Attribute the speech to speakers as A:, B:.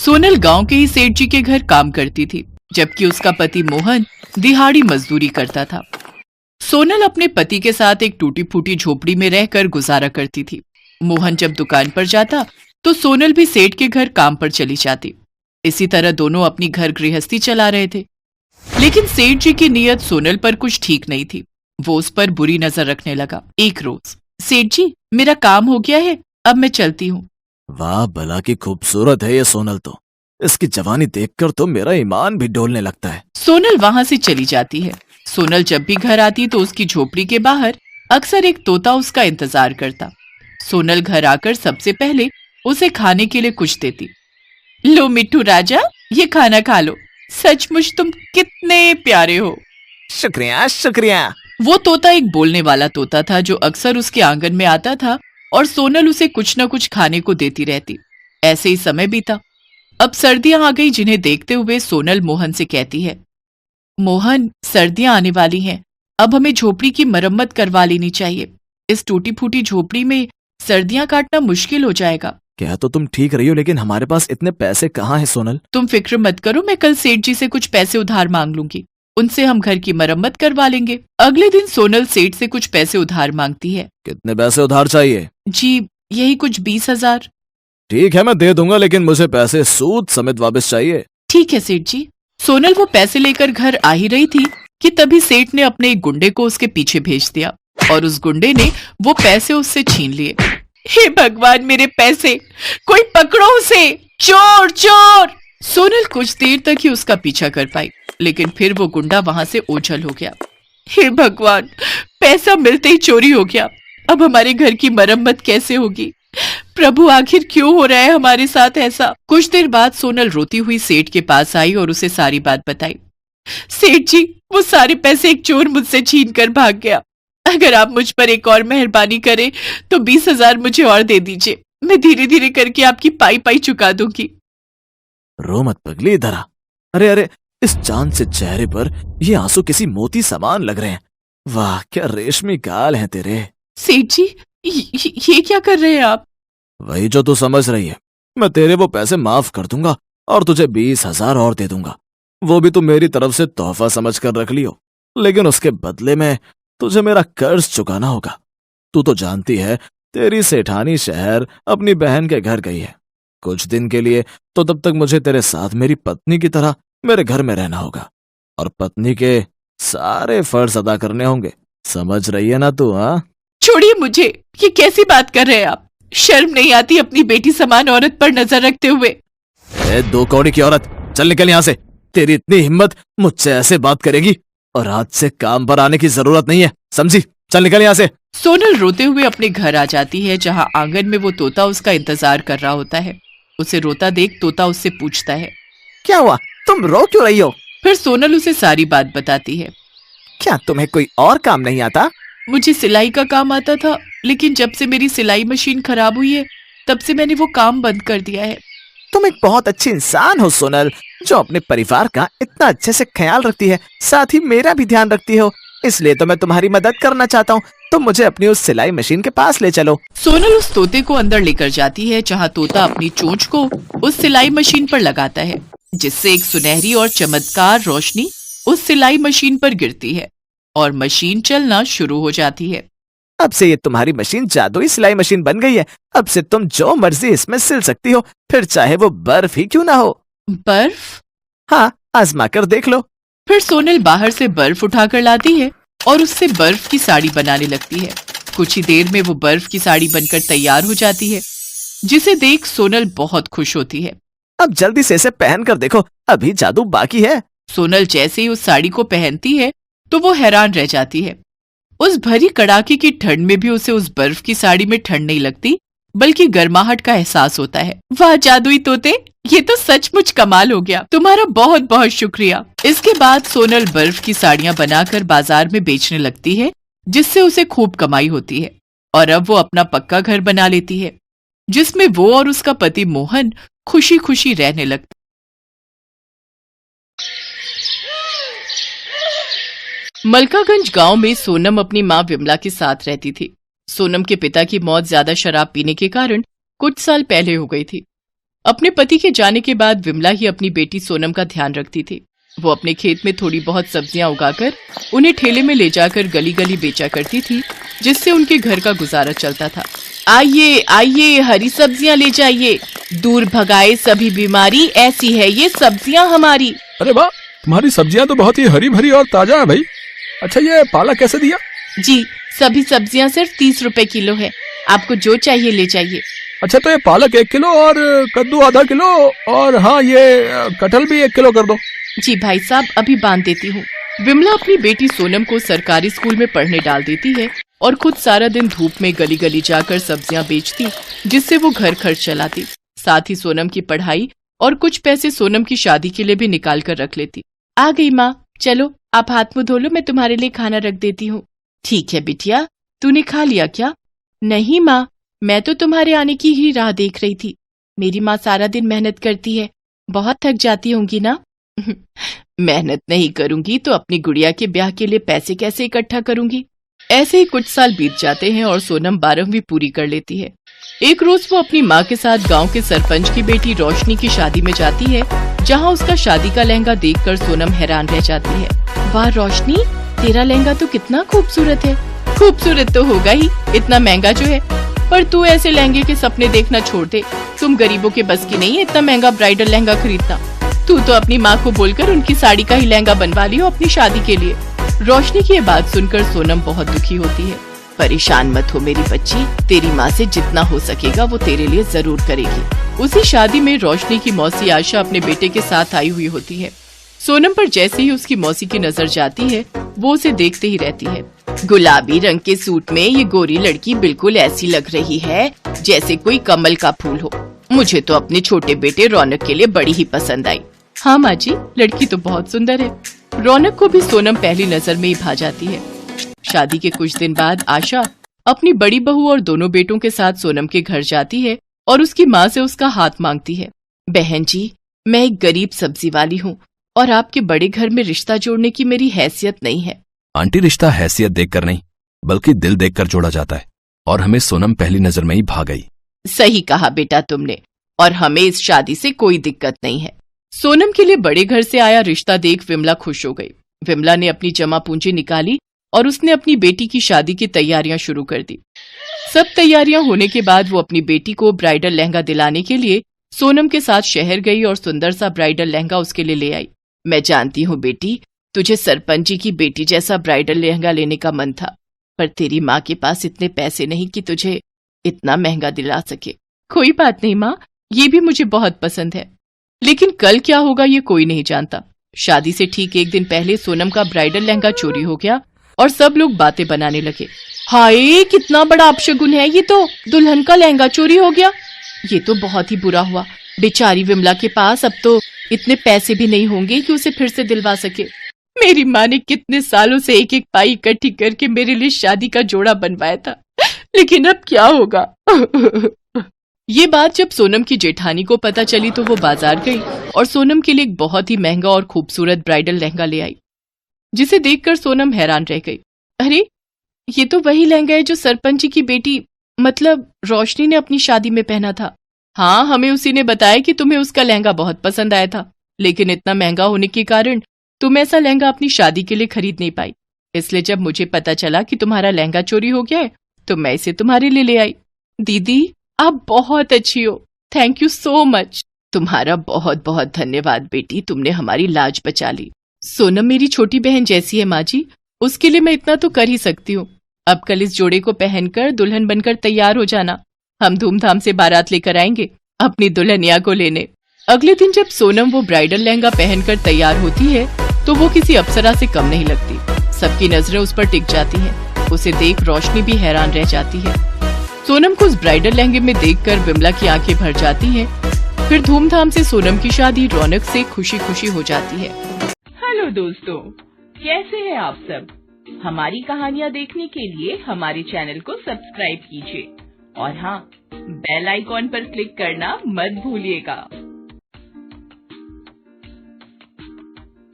A: सोनल गांव के ही सेठ जी के घर काम करती थी, जबकि उसका पति मोहन दिहाड़ी मजदूरी करता था। सोनल अपने पति के साथ एक टूटी फूटी झोपड़ी में रहकर गुजारा करती थी। मोहन जब दुकान पर जाता तो सोनल भी सेठ के घर काम पर चली जाती। इसी तरह दोनों अपनी घर गृहस्थी चला रहे थे। लेकिन सेठ जी की नीयत सोनल पर कुछ ठीक नहीं थी। वो उस पर बुरी नजर रखने लगा। एक रोज, सेठ जी मेरा काम हो गया है, अब मैं चलती हूँ।
B: वाह भला की खूबसूरत है ये सोनल तो। इसकी जवानी देखकर तो मेरा ईमान भी डोलने लगता है।
A: सोनल वहां से चली जाती है। सोनल जब भी घर आती तो उसकी झोपड़ी के बाहर अक्सर एक तोता उसका इंतजार करता। सोनल घर आकर सबसे पहले उसे खाने के लिए कुछ देती। लो मिट्टू राजा, ये खाना खा लो, सचमुच तुम कितने प्यारे हो।
B: शुक्रिया शुक्रिया।
A: वो तोता एक बोलने वाला तोता था जो अक्सर उसके आंगन में आता था और सोनल उसे कुछ न कुछ खाने को देती रहती। ऐसे ही समय बीता। अब सर्दियां आ गई, जिन्हें देखते हुए सोनल मोहन से कहती है, मोहन सर्दियां आने वाली हैं, अब हमें झोपड़ी की मरम्मत करवा लेनी चाहिए। इस टूटी फूटी झोपड़ी में सर्दियां काटना मुश्किल हो जाएगा।
B: क्या तो तुम ठीक रही हो, लेकिन हमारे पास इतने पैसे कहाँ हैं सोनल?
A: तुम फिक्र मत करो, मैं कल सेठ जी से कुछ पैसे उधार मांग लूंगी, उनसे हम घर की मरम्मत करवा लेंगे। अगले दिन सोनल सेठ से कुछ पैसे उधार मांगती है।
B: कितने पैसे उधार चाहिए?
A: जी यही कुछ 20,000।
B: ठीक है मैं दे दूंगा, लेकिन मुझे पैसे सूद समेत वापस चाहिए।
A: ठीक है सेठ जी। सोनल वो पैसे लेकर घर आ ही रही थी कि तभी सेठ ने अपने एक गुंडे को उसके पीछे भेज दिया और उस गुंडे ने वो पैसे उससे छीन लिए। हे भगवान, मेरे पैसे, कोई पकड़ो उसे, चोर चोर। सोनल कुछ देर तक ही उसका पीछा कर पाई, लेकिन फिर वो गुंडा वहां से ओझल हो गया। हे भगवान, पैसा मिलते ही चोरी हो गया, अब हमारे घर की मरम्मत कैसे होगी? प्रभु आखिर क्यों हो रहा है हमारे साथ ऐसा? कुछ देर बाद सोनल रोती हुई सेठ के पास आई और उसे सारी बात बताई। सेठ जी, वो सारे पैसे एक चोर मुझसे छीन कर भाग गया। अगर आप मुझ पर एक और मेहरबानी करें तो 20,000 मुझे और दे दीजिए, मैं धीरे धीरे करके आपकी पाई पाई चुका दूंगी।
B: रो मत पगली, इधर आ। अरे अरे, इस चांद से चेहरे पर ये आंसू किसी मोती समान लग रहे हैं। वाह क्या रेशमी गाल हैं तेरे।
A: सेठ जी, ये क्या कर रहे हैं आप?
B: वही जो तू समझ रही है। मैं तेरे वो पैसे माफ कर दूंगा और तुझे 20,000 और दे दूंगा। वो भी तू मेरी तरफ से तोहफा समझ कर रख लियो, लेकिन उसके बदले में तुझे मेरा कर्ज चुकाना होगा। तू तो जानती है तेरी सेठानी शहर अपनी बहन के घर गई है कुछ दिन के लिए, तो तब तक मुझे तेरे साथ मेरी पत्नी की तरह मेरे घर में रहना होगा और पत्नी के सारे फर्ज अदा करने होंगे। समझ रही है ना तू? हाँ
A: छोड़िए मुझे, ये कैसी बात कर रहे हैं आप? शर्म नहीं आती अपनी बेटी समान औरत पर नजर रखते हुए?
B: दो कौड़ी की औरत, चल निकल यहाँ से। तेरी इतनी हिम्मत, मुझसे ऐसे बात करेगी? और आज से काम पर आने की जरूरत नहीं है, समझी? चल निकल यहाँ से।
A: सोनल रोते हुए अपने घर आ जाती है, जहाँ आंगन में वो तोता उसका इंतजार कर रहा होता है। उसे रोता देख तोता उससे पूछता है,
C: क्या हुआ, तुम रो क्यों रही हो?
A: फिर सोनल उसे सारी बात बताती है।
C: क्या तुम्हें कोई और काम नहीं आता?
A: मुझे सिलाई का काम आता था, लेकिन जब से मेरी सिलाई मशीन खराब हुई है तब से मैंने वो काम बंद कर दिया है।
C: तुम एक बहुत अच्छी इंसान हो सोनल, जो अपने परिवार का इतना अच्छे से ख्याल रखती है, साथ ही मेरा भी ध्यान रखती हो। इसलिए तो मैं तुम्हारी मदद करना चाहता हूँ। तुम मुझे अपनी उस सिलाई मशीन के पास ले चलो।
A: सोनल उस तोते को अंदर लेकर जाती है, जहाँ तोता अपनी चोंच को उस सिलाई मशीन पर लगाता है, जिससे एक सुनहरी और चमत्कार रोशनी उस सिलाई मशीन पर गिरती है और मशीन चलना शुरू हो जाती है।
C: अब से ये तुम्हारी मशीन जादुई सिलाई मशीन बन गई है। अब से तुम जो मर्जी इसमें सिल सकती हो, फिर चाहे वो बर्फ ही क्यों ना हो।
A: बर्फ?
C: हाँ, आजमा कर देख लो।
A: फिर सोनल बाहर से बर्फ उठाकर लाती है और उससे बर्फ की साड़ी बनाने लगती है। कुछ ही देर में वो बर्फ की साड़ी बनकर तैयार हो जाती है, जिसे देख सोनल बहुत खुश होती है।
C: अब जल्दी से इसे पहन कर देखो, अभी जादू बाकी है।
A: सोनल जैसे ही उस साड़ी को पहनती है तो वो हैरान रह जाती है। उस भरी कड़ाके की ठंड में भी उसे उस बर्फ की साड़ी में ठंड नहीं लगती, बल्कि गर्माहट का एहसास होता है। वाह जादुई तोते, ये तो सचमुच कमाल हो गया, तुम्हारा बहुत बहुत शुक्रिया। इसके बाद सोनल बर्फ की साड़ियां बनाकर बाजार में बेचने लगती है, जिससे उसे खूब कमाई होती है और अब वो अपना पक्का घर बना लेती है, जिसमें वो और उसका पति मोहन खुशी खुशी रहने लगते। मलकागंज गांव में सोनम अपनी मां विमला के साथ रहती थी। सोनम के पिता की मौत ज्यादा शराब पीने के कारण कुछ साल पहले हो गई थी। अपने पति के जाने के बाद विमला ही अपनी बेटी सोनम का ध्यान रखती थी। वो अपने खेत में थोड़ी बहुत सब्जियां उगाकर उन्हें ठेले में ले जाकर गली गली बेचा करती थी, जिससे उनके घर का गुजारा चलता था। आइए आइए, हरी सब्जियां ले जाइए, दूर भगाए सभी बीमारी, ऐसी है ये सब्जियां हमारी।
D: अरे वाह, तुम्हारी सब्जियां तो बहुत ही हरी भरी और ताजा है भाई। अच्छा, ये पालक कैसे दिया?
A: जी, सभी सब्जियां सिर्फ 30 रुपए किलो है, आपको जो चाहिए ले जाइए।
D: अच्छा, तो ये पालक 1 किलो और कद्दू आधा किलो, और हाँ, ये कटहल भी 1 किलो कर दो।
A: जी भाई साहब, अभी बांध देती हूँ। विमला अपनी बेटी सोनम को सरकारी स्कूल में पढ़ने डाल देती है और खुद सारा दिन धूप में गली गली जाकर सब्जियां बेचती, जिससे वो घर खर्च चलाती। साथ ही सोनम की पढ़ाई और कुछ पैसे सोनम की शादी के लिए भी निकाल कर रख लेती। आ गई माँ, चलो आप हाथ मुंह धो लो, मैं तुम्हारे लिए खाना रख देती हूँ। ठीक है बिटिया, तूने खा लिया क्या? नहीं माँ, मैं तो तुम्हारे आने की ही राह देख रही थी। मेरी माँ सारा दिन मेहनत करती है, बहुत थक जाती होंगी ना? मेहनत नहीं करूंगी तो अपनी गुड़िया के ब्याह के लिए पैसे कैसे इकट्ठा करूंगी? ऐसे ही कुछ साल बीत जाते हैं और सोनम 12वीं पूरी कर लेती है। एक रोज वो अपनी माँ के साथ गांव के सरपंच की बेटी रोशनी की शादी में जाती है, जहां उसका शादी का लहंगा देखकर सोनम हैरान रह जाती है। वाह रोशनी, तेरा लहंगा तो कितना खूबसूरत है। खूबसूरत तो होगा ही, इतना महंगा जो है, पर तू ऐसे लहंगे के सपने देखना छोड़ दे। तुम गरीबों के बस की नहीं है इतना महंगा ब्राइडल लहंगा खरीदना। तू तो अपनी माँ को बोलकर उनकी साड़ी का ही लहंगा बनवा लियो अपनी शादी के लिए। रोशनी की ये बात सुनकर सोनम बहुत दुखी होती है। परेशान मत हो मेरी बच्ची, तेरी माँ से जितना हो सकेगा वो तेरे लिए जरूर करेगी। उसी शादी में रोशनी की मौसी आशा अपने बेटे के साथ आई हुई होती है। सोनम पर जैसे ही उसकी मौसी की नजर जाती है, वो उसे देखते ही रहती है। गुलाबी रंग के सूट में ये गोरी लड़की बिल्कुल ऐसी लग रही है जैसे कोई कमल का फूल हो। मुझे तो अपने छोटे बेटे रौनक के लिए बड़ी ही पसंद आई। हाँ माँ जी, लड़की तो बहुत सुंदर है। रौनक को भी सोनम पहली नजर में ही भा जाती है। शादी के कुछ दिन बाद आशा अपनी बड़ी बहू और दोनों बेटों के साथ सोनम के घर जाती है और उसकी माँ से उसका हाथ मांगती है। बहन जी, मैं एक गरीब सब्जी वाली हूँ और आपके बड़े घर में रिश्ता जोड़ने की मेरी हैसियत नहीं है।
E: आंटी, रिश्ता हैसियत देखकर नहीं बल्कि दिल देखकर जोड़ा जाता है, और हमें सोनम पहली नजर में ही भा गई।
A: सही कहा बेटा तुमने, और हमें इस शादी से कोई दिक्कत नहीं है। सोनम के लिए बड़े घर से आया रिश्ता देख विमला खुश हो गई। विमला ने अपनी जमा पूंजी निकाली और उसने अपनी बेटी की शादी की तैयारियां शुरू कर दी। सब तैयारियां होने के बाद वो अपनी बेटी को ब्राइडल लहंगा दिलाने के लिए सोनम के साथ शहर गई और सुंदर सा ब्राइडल लहंगा उसके लिए ले आई। मैं जानती हूँ बेटी, तुझे सरपंच जी की बेटी जैसा ब्राइडल लहंगा लेने का मन था, पर तेरी माँ के पास इतने पैसे नहीं कि तुझे इतना महंगा दिला सके। कोई बात नहीं माँ, ये भी मुझे बहुत पसंद है, लेकिन कल क्या होगा ये कोई नहीं जानता। शादी से ठीक एक दिन पहले सोनम का ब्राइडल लहंगा चोरी हो गया और सब लोग बातें बनाने लगे। हाय, कितना बड़ा अपशगुन है ये तो, दुल्हन का लहंगा चोरी हो गया। ये तो बहुत ही बुरा हुआ। बेचारी विमला के पास अब तो इतने पैसे भी नहीं होंगे कि उसे फिर से दिलवा सके। मेरी माँ ने कितने सालों से एक एक पाई इकट्ठी करके मेरे लिए शादी का जोड़ा बनवाया था, लेकिन अब क्या होगा। ये बात जब सोनम की जेठानी को पता चली तो वो बाजार गई और सोनम के लिए एक बहुत ही महंगा और खूबसूरत ब्राइडल लहंगा ले आई, जिसे देखकर सोनम हैरान रह गई। अरे, ये तो वही लहंगा है जो सरपंच जी की बेटी मतलब रोशनी ने अपनी शादी में पहना था। हाँ, हमें उसी ने बताया कि तुम्हें उसका लहंगा बहुत पसंद आया था, लेकिन इतना महंगा होने के कारण तुम ऐसा लहंगा अपनी शादी के लिए खरीद नहीं पाई। इसलिए जब मुझे पता चला कि तुम्हारा लहंगा चोरी हो गया है तो मैं इसे तुम्हारे लिए ले आई। दीदी, आप बहुत अच्छी हो, थैंक यू सो मच। तुम्हारा बहुत बहुत धन्यवाद बेटी, तुमने हमारी लाज बचा ली। सोनम मेरी छोटी बहन जैसी है माँ जी, उसके लिए मैं इतना तो कर ही सकती हूँ। अब कल इस जोड़े को पहनकर दुल्हन बनकर तैयार हो जाना, हम धूमधाम से बारात लेकर आएंगे अपनी दुल्हनिया को लेने। अगले दिन जब सोनम वो ब्राइडल लहंगा पहनकर तैयार होती है तो वो किसी अप्सरा से कम नहीं लगती। सबकी नजरें उस पर टिक जाती हैं। उसे देख रोशनी भी हैरान रह जाती है। सोनम को उस ब्राइडल लहंगे में देखकर विमला की आंखें भर जाती हैं। फिर धूमधाम से सोनम की शादी रौनक से खुशी खुशी हो जाती है। हेलो दोस्तों, कैसे हैं आप सब? हमारी कहानियाँ देखने के लिए हमारे चैनल को सब्सक्राइब कीजिए और हाँ, बेल आइकॉन पर क्लिक करना मत भूलिएगा।